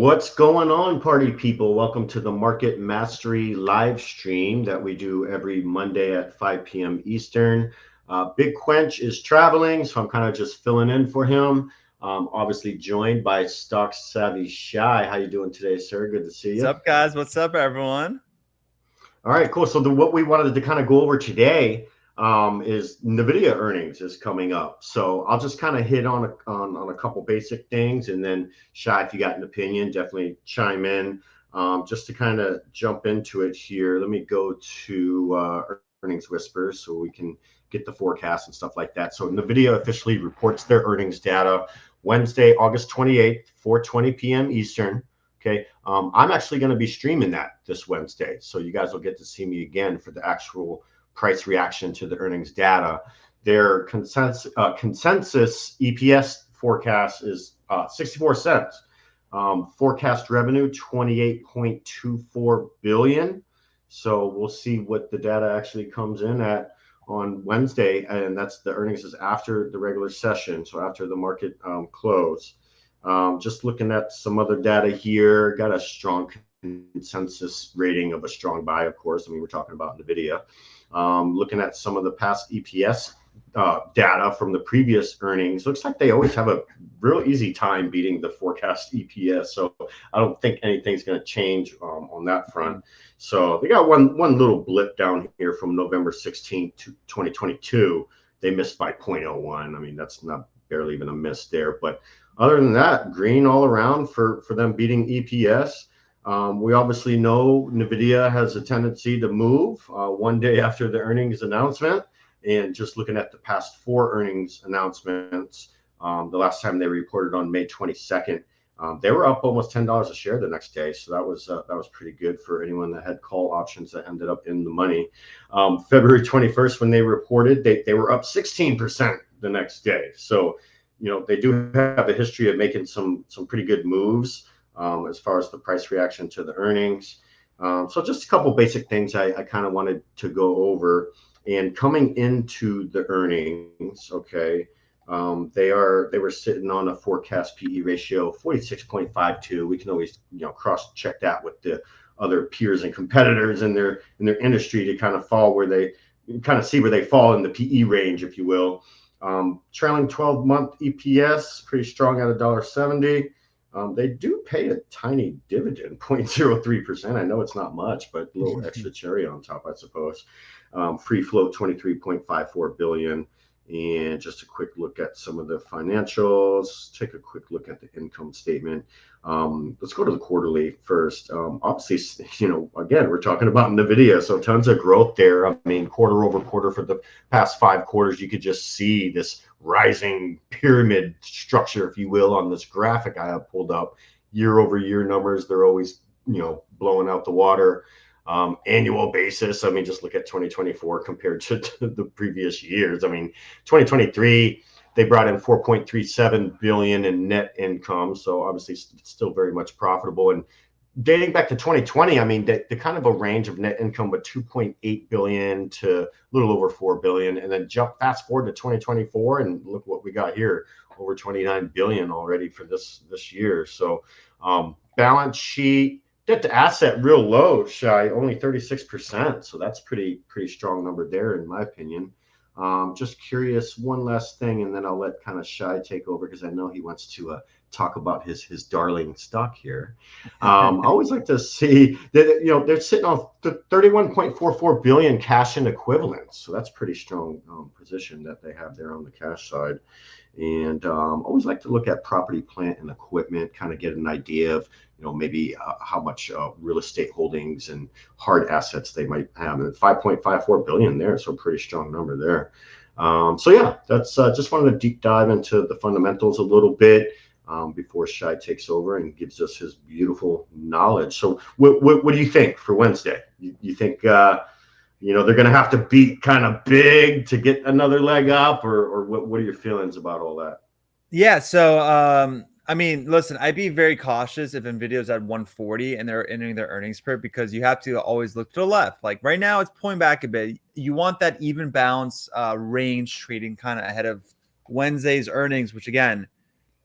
What's going on, party people? Welcome to the Market Mastery live stream that we do every Monday at 5 p.m. Eastern. Big Quench is traveling, so I'm kind of just filling in for him. Obviously joined by Stock Savvy Shy. How you doing today, sir? Good to see What's you. up, guys? What's up, everyone? All right, cool. So what we wanted to kind of go over today is NVDA earnings is coming up. So I'll just kind of hit on a couple basic things, and then Shy, if you got an opinion, definitely chime in. Just to kind of jump into it here, let me go to earnings whispers so we can get the forecast and stuff like that. So NVIDIA officially reports their earnings data Wednesday, August 28th, 4:20 p.m. Eastern. Okay, I'm actually going to be streaming that this Wednesday, so you guys will get to see me again for the actual price reaction to the earnings data. Their consensus EPS forecast is 64 cents. Forecast revenue 28.24 billion. So we'll see what the data actually comes in at on Wednesday, and that's the earnings is after the regular session, so after the market close. Just looking at some other data here, got a strong consensus rating of a strong buy, of course. I mean, we're talking about NVIDIA. Looking at some of the past EPS data from the previous earnings, looks like they always have a real easy time beating the forecast EPS. So I don't think anything's going to change on that front. So they got one little blip down here from November 16th to 2022. They missed by 0.01. I mean, that's not barely even a miss there, but other than that, green all around for them beating EPS. We obviously know NVIDIA has a tendency to move one day after the earnings announcement. And just looking at the past four earnings announcements, the last time they reported on May 22nd, they were up almost $10 a share the next day. So that was pretty good for anyone that had call options that ended up in the money. February 21st, when they reported, they were up 16% the next day. So they do have a history of making some pretty good moves as far as the price reaction to the earnings. So just a couple basic things I kind of wanted to go over. And coming into the earnings, okay, they were sitting on a forecast PE ratio 46.52. We can always cross check that with the other peers and competitors in their industry to kind of see where they fall in the PE range, if you will. Trailing 12-month EPS, pretty strong at $1.70. They do pay a tiny dividend, 0.03%. I know it's not much, but a little extra cherry on top, I suppose. Free float, 23.54 billion. And just a quick look at some of the financials. Take a quick look at the income statement. Let's go to the quarterly first. Obviously, again, we're talking about NVIDIA, so tons of growth there. I mean, quarter over quarter for the past 5 quarters, you could just see this rising pyramid structure, if you will, on this graphic I have pulled up. Year over year numbers, they're always, blowing out the water. Annual basis, I mean, just look at 2024 compared to the previous years. I mean, 2023, they brought in 4.37 billion in net income, so obviously still very much profitable. And dating back to 2020, I mean, the kind of a range of net income with 2.8 billion to a little over 4 billion, and then fast forward to 2024, and look what we got here, over 29 billion already for this year. So balance sheet, debt to asset real low, Shy, only 36%. So that's pretty strong number there, in my opinion. Just curious, one last thing, and then I'll let kind of Shy take over because I know he wants to talk about his darling stock here. I always like to see that they're sitting on 31.44 billion cash and equivalents, so that's pretty strong position that they have there on the cash side. And always like to look at property, plant, and equipment, kind of get an idea of maybe how much real estate holdings and hard assets they might have. And 5.54 billion there, so pretty strong number there. So yeah, that's just wanted to deep dive into the fundamentals a little bit before Shy takes over and gives us his beautiful knowledge. So what do you think for Wednesday? You think they're going to have to beat kind of big to get another leg up, or what are your feelings about all that? Yeah, so I mean, listen, I'd be very cautious if NVIDIA's at 140 and they're entering their earnings print, because you have to always look to the left. Like right now, it's pulling back a bit. You want that even bounce range trading kind of ahead of Wednesday's earnings, which again,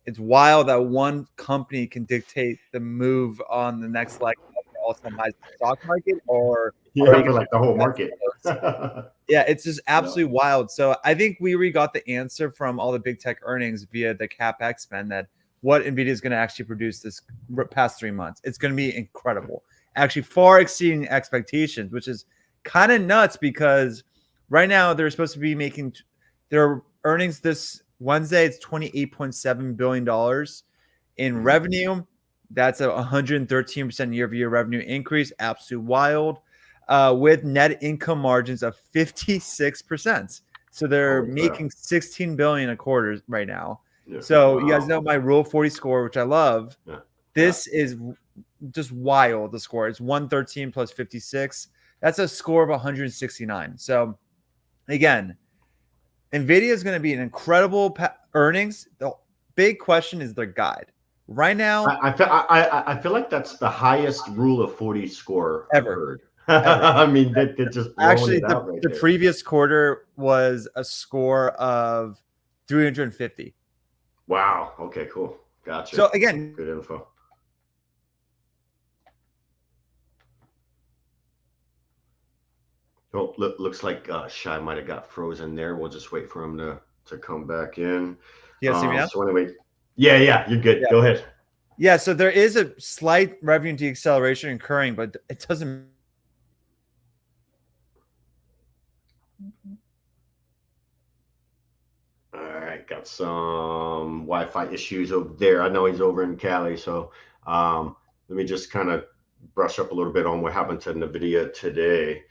it's wild that one company can dictate the move on the next leg of the all-time highs in the stock market, or are Yeah, you for going like the whole to market. yeah, it's just Yeah. absolutely wild. So I think we already got the answer from all the big tech earnings via the CapEx spend that what NVIDIA is going to actually produce this past 3 months. It's going to be incredible, actually far exceeding expectations, which is kind of nuts because right now they're supposed to be making their earnings this Wednesday. It's $28.7 billion in revenue. That's a 113% year-over-year revenue increase. Absolute wild. With net income margins of 56%. So they're Holy crap. making 16 billion a quarter right now. Yeah. So you guys Wow. know my Rule 40 score, which I love. Yeah. This is just wild. The score it's 113 plus 56. That's a score of 169. So again, NVIDIA is going to be an incredible earnings. The big question is their guide. Right now, I feel like that's the highest Rule of 40 score I've ever. heard. Ever. I mean, they're just blowing Actually, it out right the there. previous quarter was a score of 350. Wow. Okay, cool. Gotcha. So again, Good info. Oh, looks like Shy might have got frozen there. We'll just wait for him to come back in. you guys see me now? So anyway, yeah, you're good. Yeah. Go ahead. Yeah, so there is a slight revenue deceleration occurring, but it doesn't. All right, got some Wi-Fi issues over there. I know he's over in Cali, so let me just kind of brush up a little bit on what happened to NVIDIA today.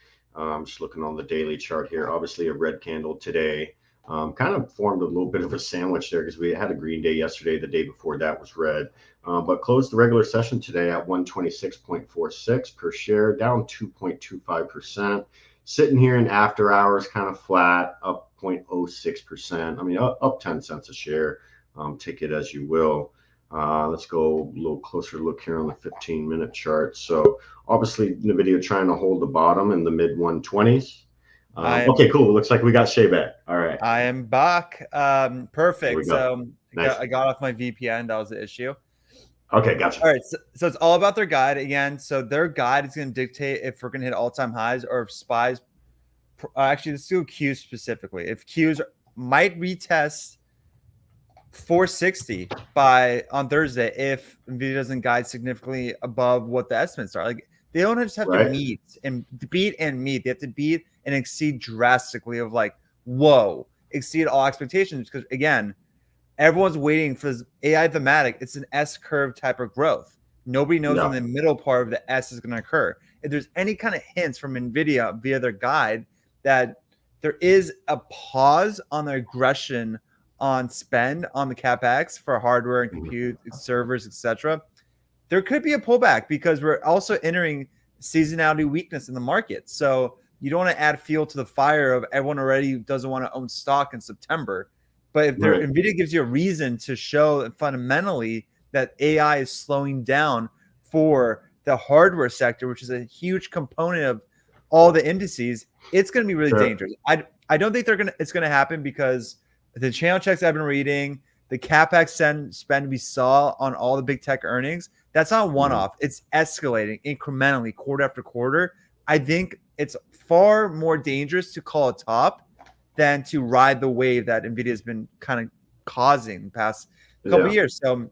Just looking on the daily chart here. Obviously, a red candle today. Kind of formed a little bit of a sandwich there because we had a green day yesterday. The day before that was red, but closed the regular session today at 126.46 per share, down 2.25%. Sitting here in after hours, kind of flat, up 0.06%. I mean, up 10 cents a share. Take it as you will. Let's go a little closer look here on the 15-minute chart. So obviously, NVIDIA trying to hold the bottom in the mid 120s. Okay, cool. Looks like we got Shay back. All right. I am back. Perfect. So nice. I got off my VPN. That was the issue. Okay, gotcha. All right. So it's all about their guide again. So their guide is going to dictate if we're going to hit all-time highs or if SPYs. Actually, let's do Qs specifically. If Qs might retest 460 on Thursday if NVIDIA doesn't guide significantly above what the estimates are. Like they don't just have to meet and beat and meet. They have to beat and exceed drastically of like, whoa, exceed all expectations. Because again, everyone's waiting for this AI thematic. It's an S curve type of growth. Nobody knows when the middle part of the S is going to occur. If there's any kind of hints from NVIDIA via their guide that there is a pause on the aggression on spend on the CapEx for hardware and compute servers, etc., there could be a pullback because we're also entering seasonality weakness in the market. So you don't want to add fuel to the fire of everyone already doesn't want to own stock in September. But if NVIDIA gives you a reason to show fundamentally that AI is slowing down for the hardware sector, which is a huge component of all the indices, it's going to be really dangerous. I don't think it's going to happen because the channel checks I've been reading, the CapEx spend we saw on all the big tech earnings, that's not one-off. It's escalating incrementally quarter after quarter. I think it's far more dangerous to call a top than to ride the wave that NVIDIA has been kind of causing the past couple of years. So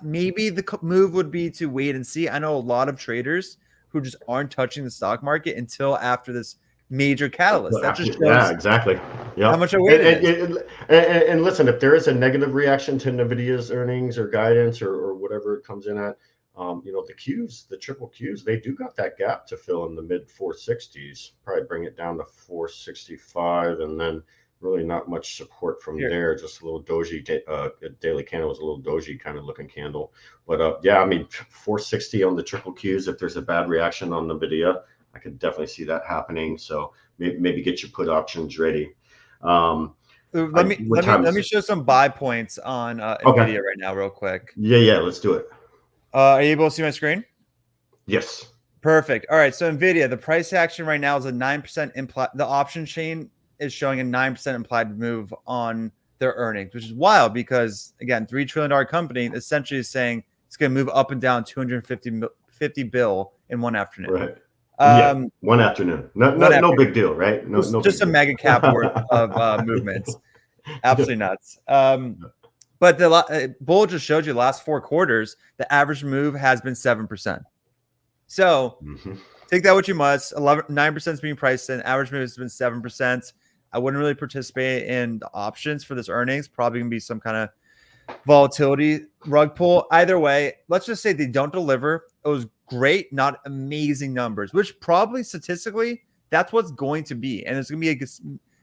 maybe the move would be to wait and see. I know a lot of traders who just aren't touching the stock market until after this major catalyst. That just shows exactly. how much I waited. And listen, if there is a negative reaction to NVIDIA's earnings or guidance or whatever it comes in at, the Qs, the triple Qs, they do got that gap to fill in the mid 460s. Probably bring it down to 465, and then really not much support from there. Just a little doji. Daily candle was a little doji kind of looking candle, but yeah, I mean 460 on the triple Qs. If there's a bad reaction on NVIDIA, I could definitely see that happening. So maybe get your put options ready. Let me show some buy points on NVIDIA right now, real quick. Yeah, let's do it. Are you able to see my screen? Yes. Perfect. All right. So NVIDIA, the price action right now is a 9% implied. The option chain is showing a 9% implied move on their earnings, which is wild because again, $3 trillion company essentially is saying it's going to move up and down 250 bill in one afternoon. Right. Yeah. Um, One afternoon. No, one no, no afternoon. big deal, right? No, no big Just a deal. mega cap worth of movements. Absolutely nuts. But the Bull just showed you the last 4 quarters, the average move has been 7%. So take that what you must. 9% is being priced in. Average move has been 7%. I wouldn't really participate in the options for this earnings. Probably gonna be some kind of volatility rug pull. Either way, let's just say they don't deliver. It was great, not amazing numbers, which probably statistically that's what's going to be. And there's gonna be a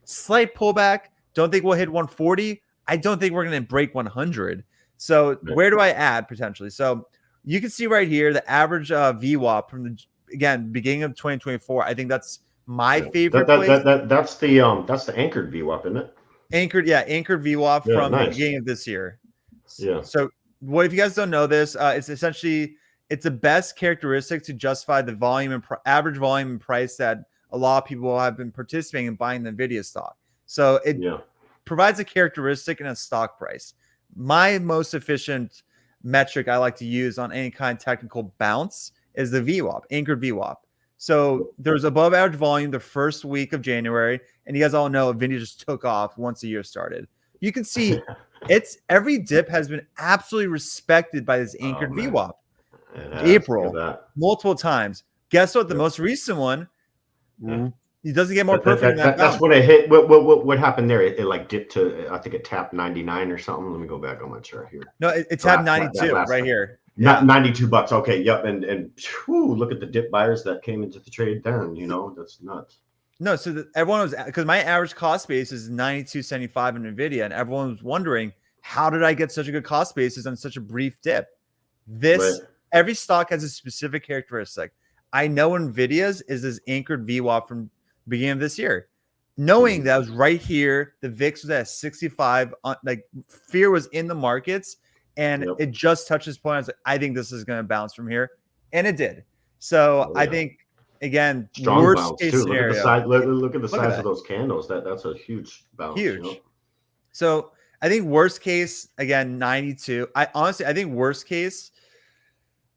slight pullback. Don't think we'll hit 140. I don't think we're gonna break 100. So where do I add potentially? So you can see right here the average VWAP from the beginning of 2024. I think that's my favorite place. That's the anchored VWAP, isn't it? Anchored VWAP from the beginning of this year. Yeah. So what if you guys don't know this? It's essentially the best characteristic to justify the volume and average volume and price that a lot of people have been participating in buying the NVIDIA stock. So it provides a characteristic and a stock price. My most efficient metric I like to use on any kind of technical bounce is the VWAP, anchored VWAP. So there's above average volume the first week of January, and you guys all know NVIDIA just took off once the year started. You can see every dip has been absolutely respected by this anchored VWAP. April, multiple times. Guess what? The most recent one, it doesn't get more perfect than that. That's when it hit. What happened there? It like dipped to, I think it tapped 99 or something. Let me go back on my chart here. No, it tapped 92 right here. Not $92. Okay, yep. And whew, look at the dip buyers that came into the trade then. You know, that's nuts. No, so everyone was, because my average cost base is 92.75 in NVIDIA, and everyone was wondering, how did I get such a good cost basis on such a brief dip? Every stock has a specific characteristic. I know NVIDIA's is this anchored VWAP from the beginning of this year. Knowing that was right here, the VIX was at 65, like fear was in the markets, and it just touched this point. I was like, I think this is going to bounce from here, and it did. So I think, again, strong worst bounce case too. scenario. Look at the size of those candles. That's a huge bounce. Huge. You know? So I think worst case, again, 92. I think worst case,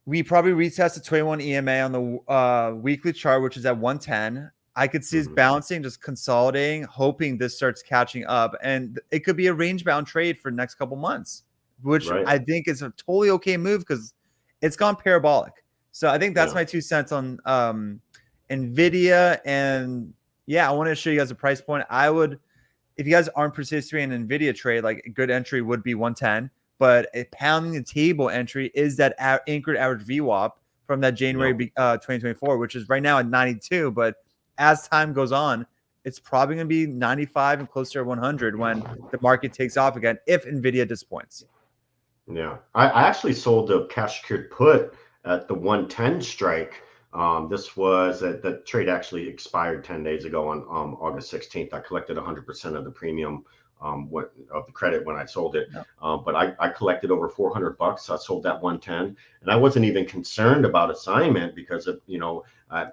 we probably retest the 21 EMA on the weekly chart, which is at 110. I could see us bouncing, just consolidating, hoping this starts catching up. And it could be a range-bound trade for the next couple months, which I think is a totally okay move because it's gone parabolic. So I think that's my 2 cents on NVIDIA. And I want to show you guys a price point. I would, if you guys aren't participating in NVIDIA trade, like a good entry would be 110. But a pounding the table entry is that anchored average VWAP from that January 2024, which is right now at 92. But as time goes on, it's probably going to be 95 and closer to 100 when the market takes off again, if NVIDIA disappoints. Yeah. I actually sold a cash secured put at the 110 strike. This was the trade actually expired 10 days ago on August 16th. I collected 100% of the premium of the credit when I sold it. But I collected over $400. So I sold that 110, and I wasn't even concerned about assignment because of,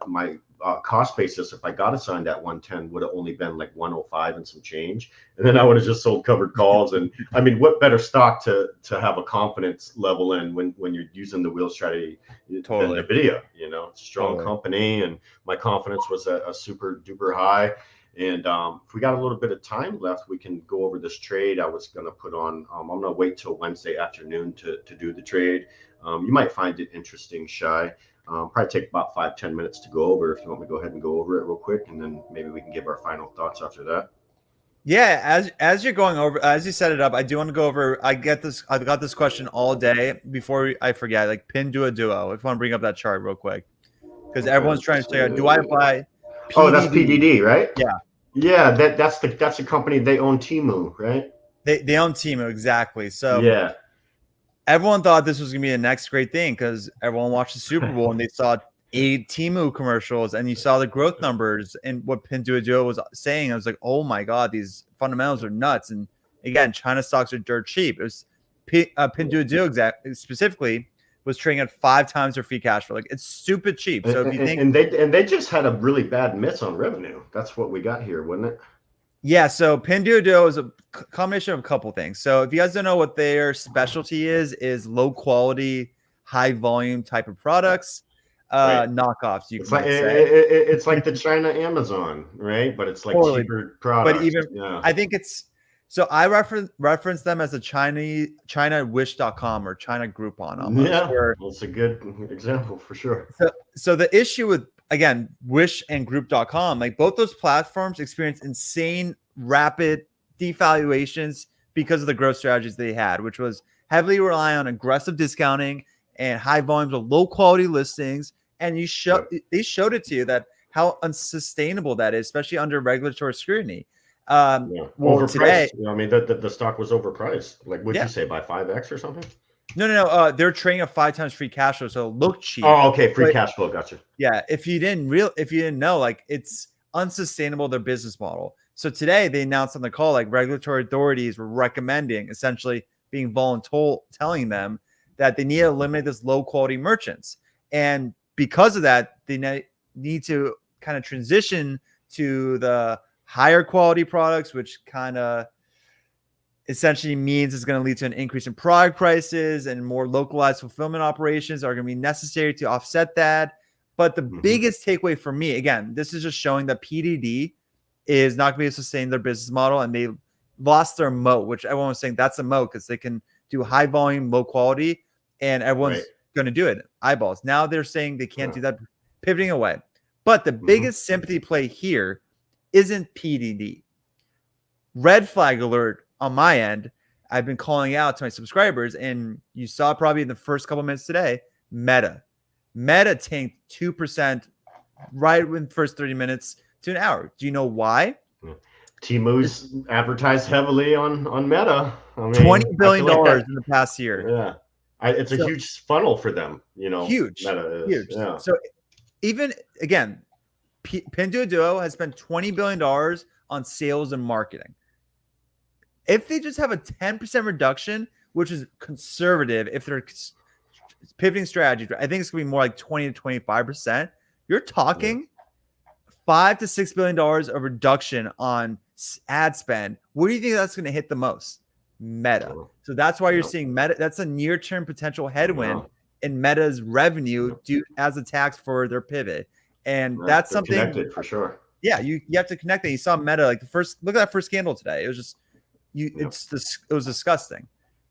my cost basis, if I got assigned at 110, would have only been like 105 and some change. And then I would have just sold covered calls. And I mean, what better stock to have a confidence level in when you're using the wheel strategy than NVIDIA, it's a strong company. And my confidence was a super duper high. And if we got a little bit of time left, we can go over this trade I was going to put on. I'm going to wait till Wednesday afternoon to do the trade. You might find it interesting, Shay. Probably take about 5-10 minutes to go over. If you want me to go ahead and go over it real quick, and then maybe we can give our final thoughts after that. Yeah, as you're going over, as you set it up, I do want to go over. I've got this question all day before I forget. Like pin duo. If you want to bring up that chart real quick, because everyone's trying to figure out, do I buy PDD? Oh, that's PDD, right? Yeah. That's the company. They own Temu, right? They own Temu, exactly. So everyone thought this was gonna be the next great thing because everyone watched the Super Bowl and they saw 8 Temu commercials and you saw the growth numbers and what Pinduoduo was saying. I was like, oh my god, these fundamentals are nuts. And again, China stocks are dirt cheap. It was Pinduoduo specifically was trading at 5 times their free cash flow. Like it's stupid cheap. So if you think and they just had a really bad miss on revenue. That's what we got here, wasn't it? Yeah, so Pinduoduo is a combination of a couple things. So if you guys don't know what their specialty is low quality, high volume type of products, Right. knockoffs, you It's like might say. it's like the China Amazon, right? But it's like Totally. cheaper But products. even Yeah. I think it's so I reference them as a China Wish.com or China Groupon almost. Yeah. Where That's a good example for sure. so the issue with again Wish and Group.com, like both those platforms experience insane rapid devaluations because of the growth strategies they had, which was heavily rely on aggressive discounting and high volumes of low quality listings. And Yep. they showed it to you that how unsustainable that is, especially under regulatory scrutiny. Yeah. Well, today, Overpriced. You know, I mean, the stock was overpriced. Like, what'd you yeah, say, by 5x or something? no. They're trading at 5 times free cash flow, so it looked cheap. Oh, okay. Free But cash flow. Gotcha. yeah, if you didn't know, like it's unsustainable their business model. So today they announced on the call, like regulatory authorities were recommending, essentially being voluntold, telling them that they need to eliminate this low quality merchants, and because of that, they need to kind of transition to the higher quality products, which kind of essentially means it's going to lead to an increase in product prices and more localized fulfillment operations are going to be necessary to offset that. But the biggest takeaway for me, again, this is just showing that PDD is not going to be able to sustain their business model, and they lost their moat, which everyone was saying that's a moat because they can do high volume, low quality, and everyone's going to do it. Eyeballs. Now they're saying they can't do that, pivoting away. But the biggest sympathy play here isn't PDD. Red flag alert on my end. I've been calling out to my subscribers, and you saw probably in the first couple minutes today, Meta tanked 2% right in the first 30 minutes to an hour. Do you know why? Timu's advertised heavily on Meta. I mean, $20 I feel billion like that. in the past year. Yeah, it's a So huge funnel for them. You know, huge, Meta is. huge. Yeah. So even again, Pinduoduo has spent $20 billion on sales and marketing. If they just have a 10% reduction, which is conservative, if they're pivoting strategy, I think it's going to be more like 20 to 25%. You're talking $5 to $6 billion of reduction on ad spend. Where do you think that's going to hit the most? Meta. So that's why you're seeing Meta. That's a near-term potential headwind in Meta's revenue due as a tax for their pivot. And that's something connected for sure. Yeah, you have to connect that. You saw Meta like the first look at that first candle today. It was just it was disgusting.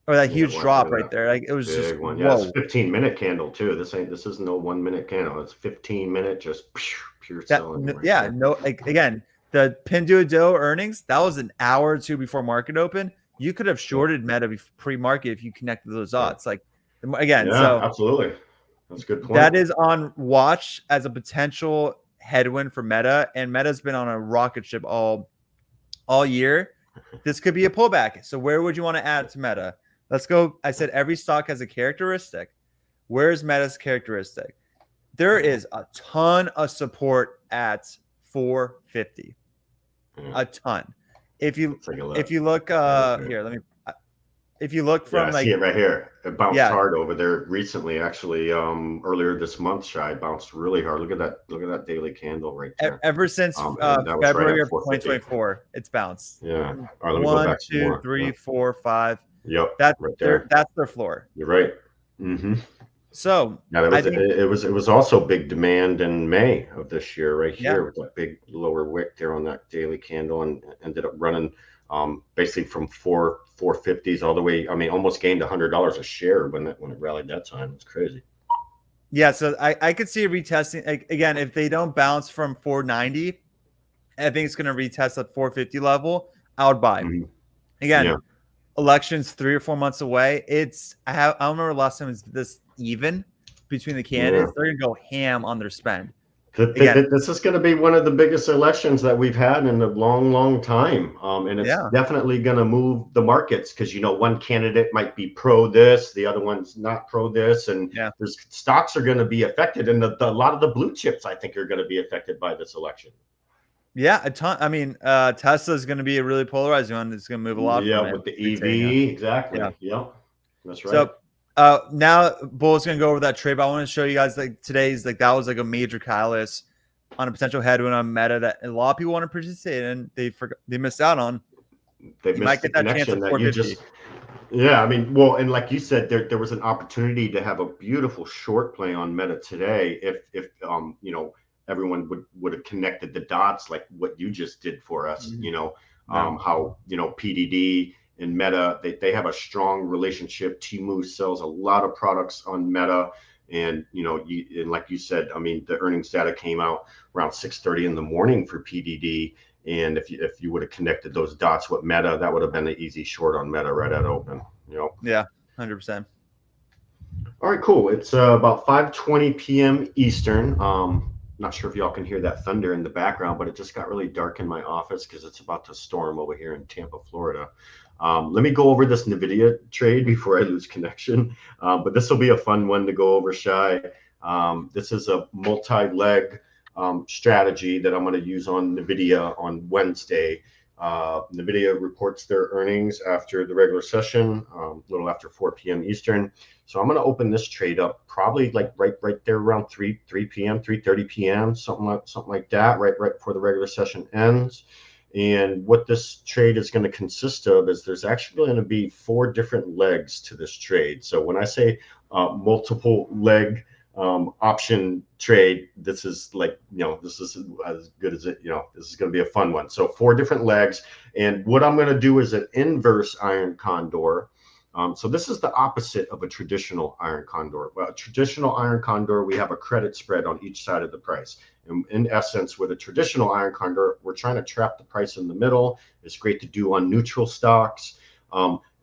Or that huge drop right there. Like it was just one. Yeah, it's a 15-minute candle too. This isn't no 1 minute candle. It's 15-minute just pure selling. Again, the Pinduoduo earnings, that was an hour or two before market open. You could have shorted Meta pre-market if you connected those odds. Like again, so absolutely. That's a good point. That is on watch as a potential headwind for Meta, and Meta's been on a rocket ship all year. This could be a pullback. So where would you want to add to Meta? Let's go. I said every stock has a characteristic. Where's Meta's characteristic? There is a ton of support at 450. A ton. If you look here, let me. If you look from I see it right here. It bounced hard over there recently. Actually, earlier this month, Shay bounced really hard. Look at that daily candle right there. Ever since February of 2024, it's bounced. Yeah. All right, let me 1, go back 2, 3, 4, 5. Yep. That's right there. That's their floor. You're right. So it was also big demand in May of this year, right here, with that big lower wick there on that daily candle, and ended up running basically from 450s all the way. I mean, almost gained $100 a share when it rallied that time. It's crazy. Yeah, so I could see a retesting again if they don't bounce from 490. I think it's going to retest at 450 level. I would buy. Again, elections 3 or 4 months away. I don't remember last time it was this even between the candidates. They're going to go ham on their spend. This is going to be one of the biggest elections that we've had in a long, long time. And it's definitely going to move the markets because, one candidate might be pro this, the other one's not pro this. And there's stocks are going to be affected. And a lot of the blue chips, I think, are going to be affected by this election. Yeah, a ton. I mean, Tesla is going to be a really polarizing one. It's going to move a lot. Yeah, with the EV. Exactly. Yeah, that's right. So, now Bull's gonna go over that trade, but I want to show you guys today's that was a major catalyst. on a potential headwind on Meta that a lot of people want to participate in. They missed out on. They You missed might the get that chance connection at that you 450. just. Yeah, I mean, well, and like you said, there was an opportunity to have a beautiful short play on Meta today if everyone would have connected the dots like what you just did for us. Yeah. How PDD and Meta they have a strong relationship. Temu sells a lot of products on Meta, and and like you said, I mean, the earnings data came out around 6:30 in the morning for PDD. And if you would have connected those dots with Meta, that would have been an easy short on Meta right at open. Yeah, 100%. All right, cool. It's about 5:20 p.m. Eastern. Not sure if y'all can hear that thunder in the background, but it just got really dark in my office because it's about to storm over here in Tampa, Florida. Let me go over this NVIDIA trade before I lose connection. But this will be a fun one to go over, Shy. This is a multi-leg strategy that I'm going to use on NVIDIA on Wednesday. NVIDIA reports their earnings after the regular session, a little after 4 p.m. Eastern. So I'm going to open this trade up probably like right there around 3 p.m., 3:30 p.m., something like that, right before the regular session ends. And what this trade is going to consist of is there's actually going to be 4 different legs to this trade. So when I say multiple leg option trade, this is like, this is as good as it, this is going to be a fun one. So 4 different legs. And what I'm going to do is an inverse iron condor. So this is the opposite of a traditional iron condor. Well, a traditional iron condor, we have a credit spread on each side of the price. And in essence, with a traditional iron condor, we're trying to trap the price in the middle. It's great to do on neutral stocks.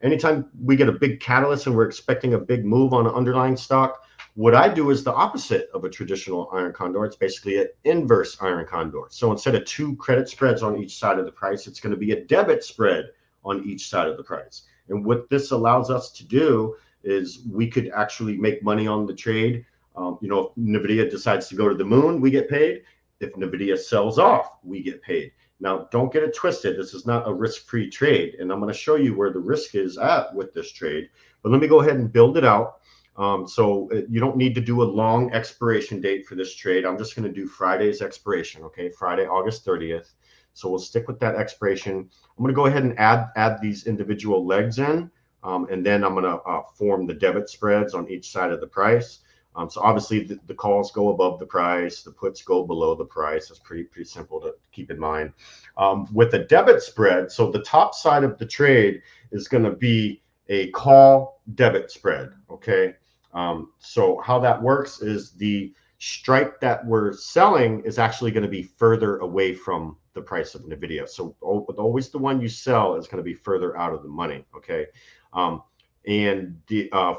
Anytime we get a big catalyst and we're expecting a big move on an underlying stock, what I do is the opposite of a traditional iron condor. It's basically an inverse iron condor. So instead of 2 credit spreads on each side of the price, it's going to be a debit spread on each side of the price. And what this allows us to do is we could actually make money on the trade. If NVIDIA decides to go to the moon, we get paid. If NVIDIA sells off, we get paid. Now, don't get it twisted. This is not a risk-free trade. And I'm going to show you where the risk is at with this trade. But let me go ahead and build it out. So you don't need to do a long expiration date for this trade. I'm just going to do Friday's expiration, okay? Friday, August 30th. So we'll stick with that expiration. I'm going to go ahead and add these individual legs in, and then I'm going to form the debit spreads on each side of the price. So obviously the calls go above the price, the puts go below the price. That's pretty simple to keep in mind. With a debit spread, so the top side of the trade is going to be a call debit spread, okay? So how that works is the strike that we're selling is actually going to be further away from the price of NVIDIA. So always the one you sell is going to be further out of the money, okay? And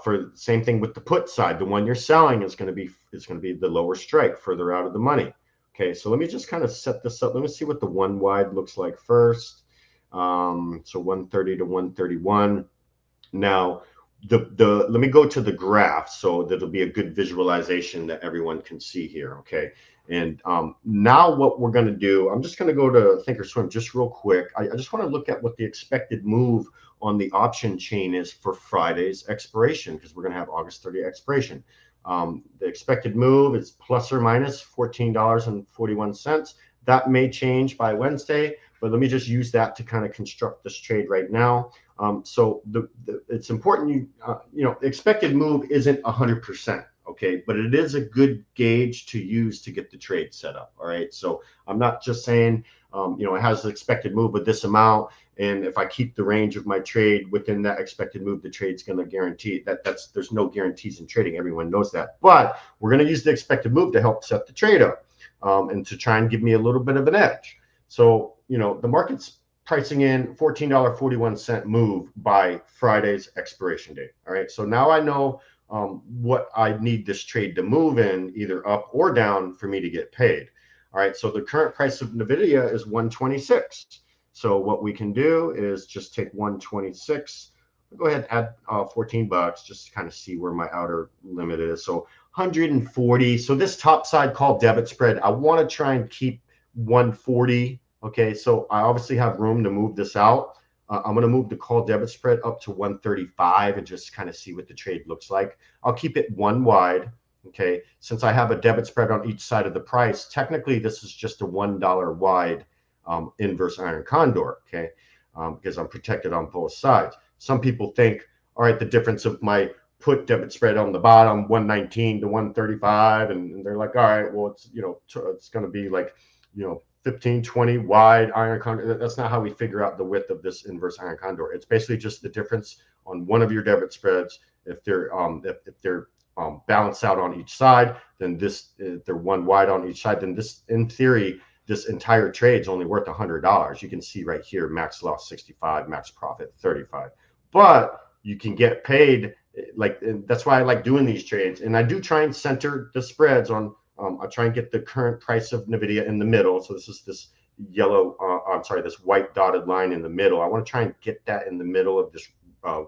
for same thing with the put side, the one you're selling is going to be the lower strike further out of the money. Okay, so let me just kind of set this up. Let me see what the one wide looks like first. So 130 to 131. Now, let me go to the graph so that'll be a good visualization that everyone can see here. Okay, and now what we're going to do, I'm just going to go to Thinkorswim just real quick. I just want to look at what the expected move on the option chain is for Friday's expiration, because we're going to have August 30th expiration. The expected move is plus or minus $14.41. That may change by Wednesday, but let me just use that to kind of construct this trade right now. So it's important expected move isn't 100%, okay, but it is a good gauge to use to get the trade set up. All right, so I'm not just saying it has the expected move with this amount, and if I keep the range of my trade within that expected move, the trade's going to guarantee that. There's no guarantees in trading. Everyone knows that, but we're going to use the expected move to help set the trade up and to try and give me a little bit of an edge. So the market's pricing in $14.41 move by Friday's expiration date. All right, so now I know what I need this trade to move in, either up or down, for me to get paid. All right, so the current price of NVIDIA is 126. So what we can do is just take 126. I'll go ahead and add $14 just to kind of see where my outer limit is. So 140. So this top side call debit spread, I want to try and keep 140. Okay, so I obviously have room to move this out. I'm going to move the call debit spread up to 135 and just kind of see what the trade looks like. I'll keep it one wide. Okay, since I have a debit spread on each side of the price, technically this is just a $1 wide inverse iron condor. Okay, because I'm protected on both sides. Some people think, all right, the difference of my put debit spread on the bottom, 119 to 135, and they're like, all right, well, it's, you know, it's going to be like, you know, 15, 20 wide iron condor. That's not how we figure out the width of this inverse iron condor. It's basically just the difference on one of your debit spreads. If they're balanced out on each side, then this, if they're one wide on each side, then this, in theory, this entire trade is only worth $100. You can see right here, max loss 65, max profit 35. But you can get paid, like, that's why I like doing these trades. And I do try and center the spreads on, I try and get the current price of NVIDIA in the middle. So this is this yellow, I'm sorry, this white dotted line in the middle. I want to try and get that in the middle of this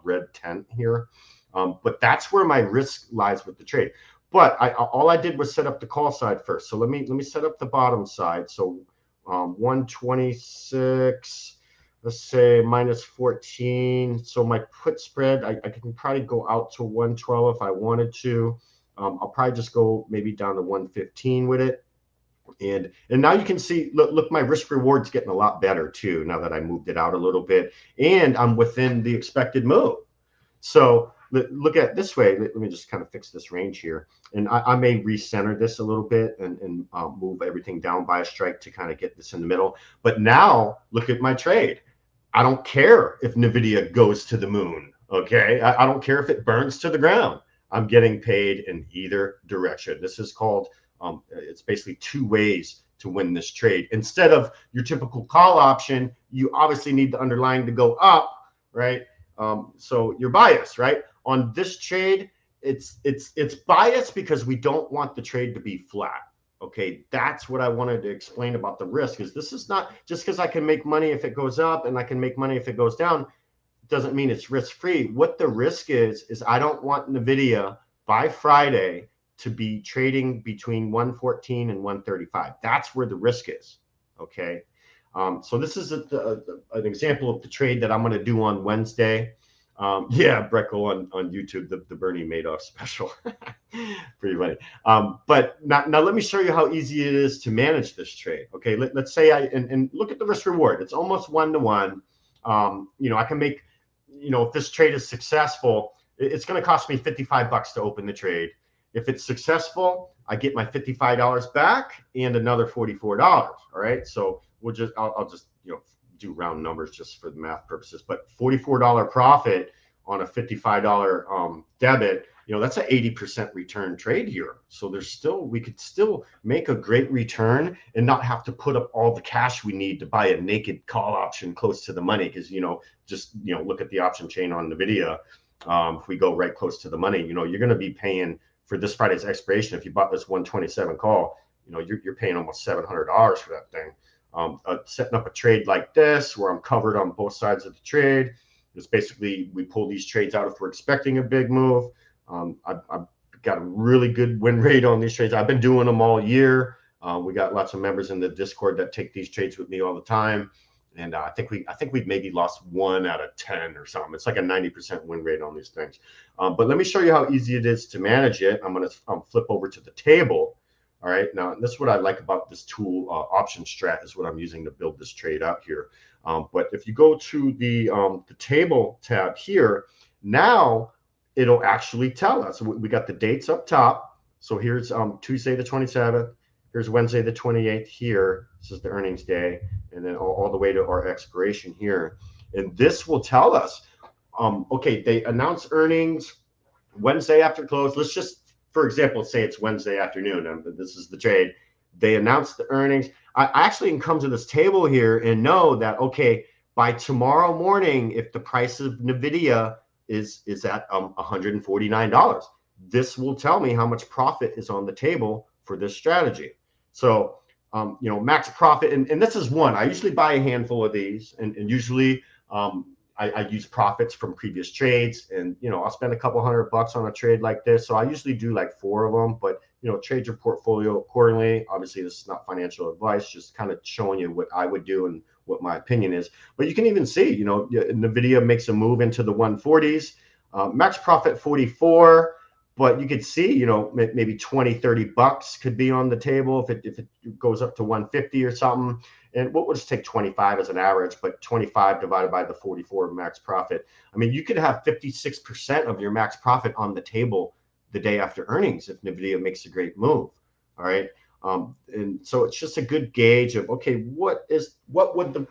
red tent here. But that's where my risk lies with the trade. But all I did was set up the call side first. So let me set up the bottom side. So 126, let's say minus 14. So my put spread, I can probably go out to 112 if I wanted to. I'll probably just go maybe down to 115 with it. And now you can see, look, my risk reward's getting a lot better too, now that I moved it out a little bit. And I'm within the expected move. So look at it this way. Let me just kind of fix this range here. And I may recenter this a little bit and move everything down by a strike to kind of get this in the middle. But now look at my trade. I don't care if NVIDIA goes to the moon, okay? I don't care if it burns to the ground. I'm getting paid in either direction. This is called, it's basically two ways to win this trade. Instead of your typical call option, you obviously need the underlying to go up, right? So you're biased, right? On this trade, it's biased because we don't want the trade to be flat. Okay, that's what I wanted to explain about the risk. Is this is not just because I can make money if it goes up and I can make money if it goes down, doesn't mean it's risk free. What the risk is I don't want NVIDIA by Friday to be trading between 114 and 135. That's where the risk is. Okay. So this is an example of the trade that I'm going to do on Wednesday. Yeah, Breckel on YouTube, the Bernie Madoff special. Pretty funny. But now let me show you how easy it is to manage this trade. Okay, let's say and look at the risk reward. It's almost 1-to-1. You know, I can make, you know, if this trade is successful, it's going to cost me $55 to open the trade. If it's successful, I get my $55 back and another $44. All right, so we'll just I'll just, you know, do round numbers just for the math purposes, but $44 profit on a $55 debit, you know, that's an 80% return trade here. So there's still, we could still make a great return and not have to put up all the cash we need to buy a naked call option close to the money. Because, you know, just, you know, look at the option chain on NVIDIA. If we go right close to the money, you know, you're going to be paying for this Friday's expiration. If you bought this 127 call, you know, you're paying almost $700 for that thing. Setting up a trade like this where I'm covered on both sides of the trade is basically, we pull these trades out if we're expecting a big move. I've got a really good win rate on these trades. I've been doing them all year. We got lots of members in the Discord that take these trades with me all the time. And I think we've maybe lost 1 out of 10 or something. It's like a 90% win rate on these things. But let me show you how easy it is to manage it. I'm going to flip over to the table. All right, now this is what I like about this tool. Option strat is what I'm using to build this trade out here. But if you go to the table tab here, now it'll actually tell us. We got the dates up top. So here's Tuesday the 27th. Here's Wednesday the 28th here. This is the earnings day. And then all the way to our expiration here. And this will tell us, okay, they announce earnings Wednesday after close. Let's just, for example, say it's Wednesday afternoon, and this is the trade. They announce the earnings. I actually can come to this table here and know that, okay, by tomorrow morning, if the price of NVIDIA is at $149, this will tell me how much profit is on the table for this strategy. So, you know, max profit, and this is one. I usually buy a handful of these, and usually I use profits from previous trades, and, you know, I'll spend a couple $100 on a trade like this. So I usually do like 4 of them, but, you know, trade your portfolio accordingly. Obviously, this is not financial advice, just kind of showing you what I would do and what my opinion is. But you can even see, you know, NVIDIA makes a move into the 140s, max profit 44, But you could see, you know, maybe 20, 30 bucks could be on the table if it goes up to 150 or something. And we'll just take 25 as an average, but 25 divided by the 44 max profit. I mean, you could have 56% of your max profit on the table the day after earnings if NVIDIA makes a great move. All right. And so it's just a good gauge of, okay, what would the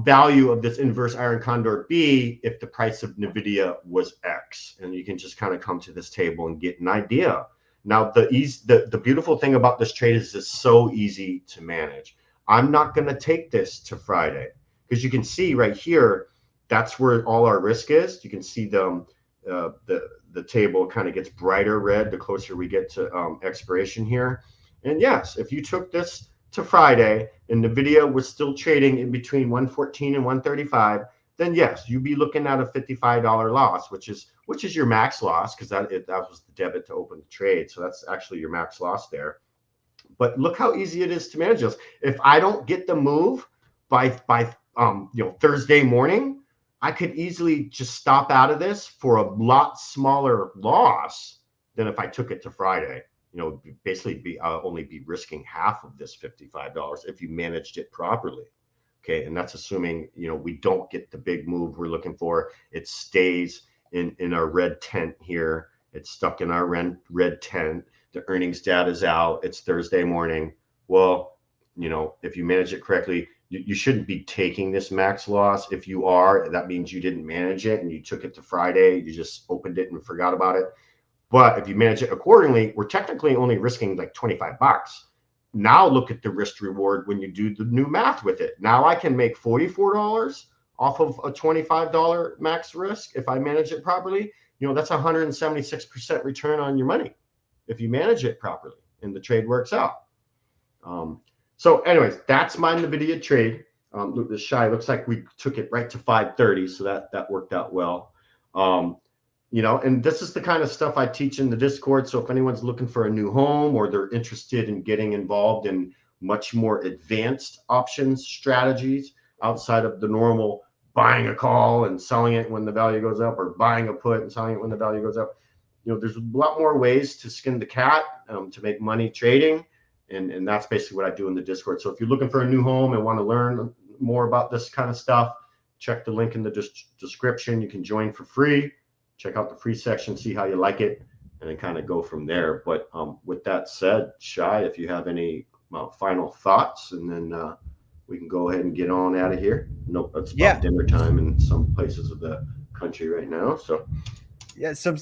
value of this inverse iron condor be if the price of NVIDIA was X? And you can just kind of come to this table and get an idea. Now, the beautiful thing about this trade is it's so easy to manage. I'm not going to take this to Friday because you can see right here, that's where all our risk is. You can see the table kind of gets brighter red the closer we get to expiration here. And yes, if you took this to Friday and NVIDIA was still trading in between 114 and 135, then yes, you'd be looking at a $55 loss, which is your max loss because that was the debit to open the trade. So that's actually your max loss there. But look how easy it is to manage this. If I don't get the move by Thursday morning, I could easily just stop out of this for a lot smaller loss than if I took it to Friday. You know, basically only be risking half of this $55 if you managed it properly. Okay, and that's assuming, you know, we don't get the big move we're looking for. It stays in our red tent here. It's stuck in our red tent. The earnings data is out. It's Thursday morning. Well, you know, if you manage it correctly, you shouldn't be taking this max loss. If you are, that means you didn't manage it and you took it to Friday. You just opened it and forgot about it. But if you manage it accordingly, we're technically only risking like 25 bucks. Now look at the risk reward when you do the new math with it. Now I can make $44 off of a $25 max risk if I manage it properly. You know, that's 176% return on your money if you manage it properly and the trade works out. So anyways, that's my NVIDIA trade. The Shay looks like we took it right to 530, so that worked out well. You know, and this is the kind of stuff I teach in the Discord. So if anyone's looking for a new home or they're interested in getting involved in much more advanced options strategies outside of the normal buying a call and selling it when the value goes up, or buying a put and selling it when the value goes up, you know, there's a lot more ways to skin the cat to make money trading. And that's basically what I do in the Discord. So if you're looking for a new home and want to learn more about this kind of stuff, check the link in the description. You can join for free. Check out the free section, see how you like it, and then kind of go from there. But with that said, Shay, if you have any final thoughts, and then we can go ahead and get on out of here. Nope, it's about dinner time in some places of the country right now. So yeah, some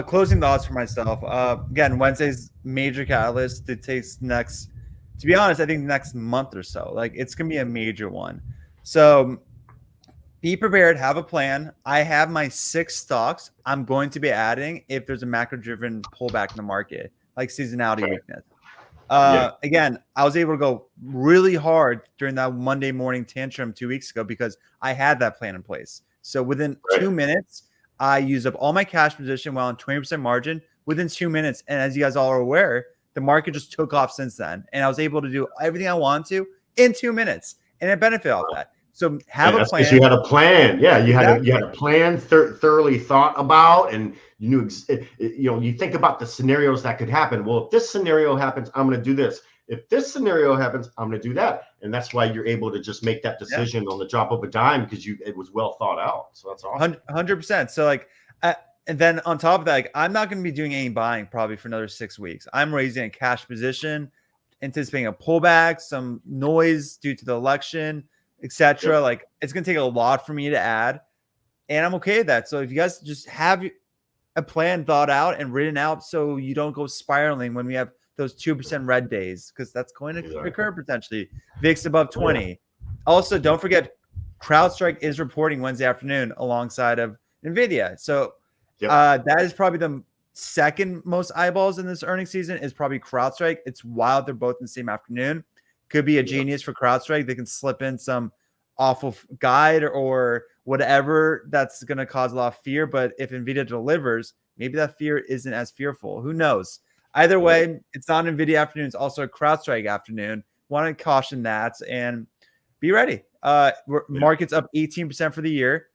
closing thoughts for myself. Again, Wednesday's major catalyst. It takes next, to be honest, I think next month or so. Like, it's gonna be a major one. So be prepared, have a plan. I have my 6 stocks I'm going to be adding if there's a macro-driven pullback in the market, like seasonality weakness. Again, I was able to go really hard during that Monday morning tantrum 2 weeks ago because I had that plan in place. So within 2 minutes, I used up all my cash position while on 20% margin within 2 minutes. And as you guys all are aware, the market just took off since then. And I was able to do everything I wanted to in 2 minutes. And I benefit off that. So have a plan. You had a plan. Yeah, you had a plan thoroughly thought about, and you knew, you know, you think about the scenarios that could happen. Well, if this scenario happens, I'm going to do this. If this scenario happens, I'm going to do that. And that's why you're able to just make that decision on the drop of a dime because it was well thought out. So that's awesome. 100%. So like, and then on top of that, like, I'm not going to be doing any buying probably for another 6 weeks. I'm raising a cash position, anticipating a pullback, some noise due to the election, etc. Yep. Like, it's going to take a lot for me to add, and I'm okay with that. So if you guys just have a plan thought out and written out so you don't go spiraling when we have those 2% red days, because that's going to occur potentially. VIX above 20. Also, don't forget, CrowdStrike is reporting Wednesday afternoon alongside of NVIDIA. So that is probably the second most eyeballs in this earnings season is probably CrowdStrike. It's wild they're both in the same afternoon. Could be a genius for CrowdStrike. They can slip in some awful guide or whatever that's going to cause a lot of fear. But if NVIDIA delivers, maybe that fear isn't as fearful. Who knows? Either way, it's not an NVIDIA afternoon. It's also a CrowdStrike afternoon. Want to caution that and be ready. Market's up 18% for the year,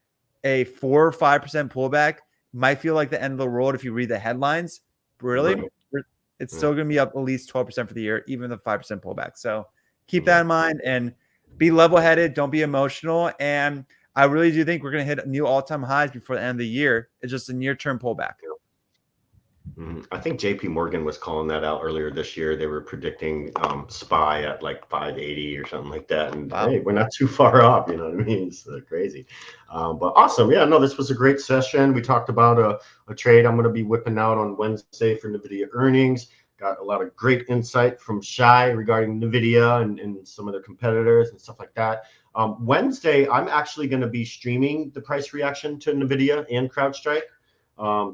a 4 or 5% pullback. might feel like the end of the world if you read the headlines. Really, Right. it's Yeah. still going to be up at least 12% for the year, even the 5% pullback. So keep Yeah. that in mind and be level-headed. Don't be emotional. And I really do think we're going to hit new all-time highs before the end of the year. It's just a near-term pullback. I think JP Morgan was calling that out earlier this year. They were predicting SPY at like 580 or something like that. And Wow. hey, we're not too far off, you know what I mean? It's crazy. But awesome. Yeah, no, this was a great session. We talked about a trade I'm going to be whipping out on Wednesday for NVIDIA earnings. Got a lot of great insight from Shay regarding NVIDIA and some of their competitors and stuff like that. Wednesday, I'm actually going to be streaming the price reaction to NVIDIA and CrowdStrike.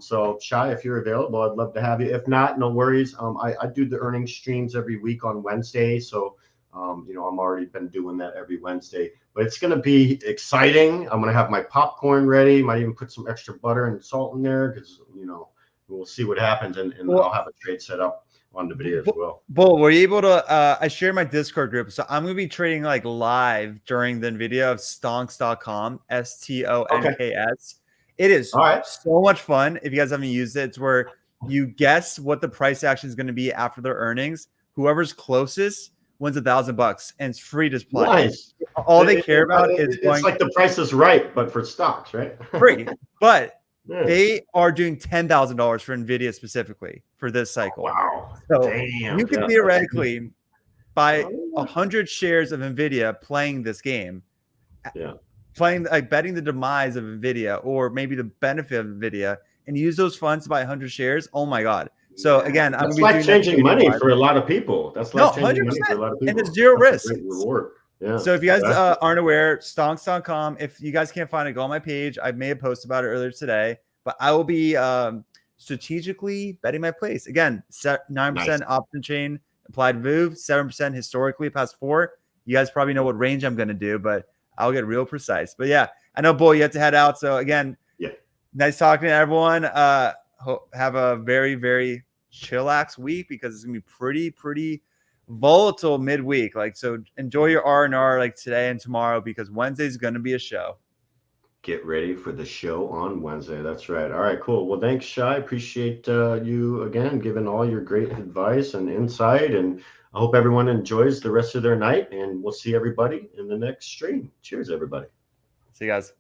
So Shay, if you're available, I'd love to have you. If not, no worries. I do the earnings streams every week on Wednesday. So, I'm already been doing that every Wednesday, but it's going to be exciting. I'm going to have my popcorn ready. Might even put some extra butter and salt in there because, we'll see what happens. And Well, I'll have a trade set up on the video as well. Bull, were you able to, I shared my Discord group. So I'm going to be trading like live during the video of stonks.com, STONKS. It is so much fun. If you guys haven't used it, it's where you guess what the price action is going to be after their earnings. Whoever's closest wins $1,000, and it's free to play. Nice. All they care about is it's like the Price is Right, but for stocks, right? Free. But they are doing $10,000 for NVIDIA specifically for this cycle. Wow. So damn. you could theoretically buy 100 shares of NVIDIA playing this game. Yeah. Playing, like betting the demise of NVIDIA or maybe the benefit of NVIDIA and use those funds to buy 100 shares. Oh my God. So again, that's life-changing money for a lot of people. That's life-changing money for a lot of people. And it's zero risk. Great reward. Yeah. So if you guys aren't aware, stonks.com, if you guys can't find it, go on my page. I made a post about it earlier today, but I will be strategically betting my place. Again, 9% option chain applied move, 7% historically past 4. You guys probably know what range I'm going to do, but I'll get real precise. But yeah, I know, Bull, you have to head out. So again, nice talking to everyone. Have a very, very chillax week because it's going to be pretty volatile midweek. Like, so enjoy your R&R like today and tomorrow because Wednesday's going to be a show. Get ready for the show on Wednesday. That's right. All right, cool. Well, thanks, Shay. Appreciate you again giving all your great advice and insight. And I hope everyone enjoys the rest of their night. And we'll see everybody in the next stream. Cheers, everybody. See you guys.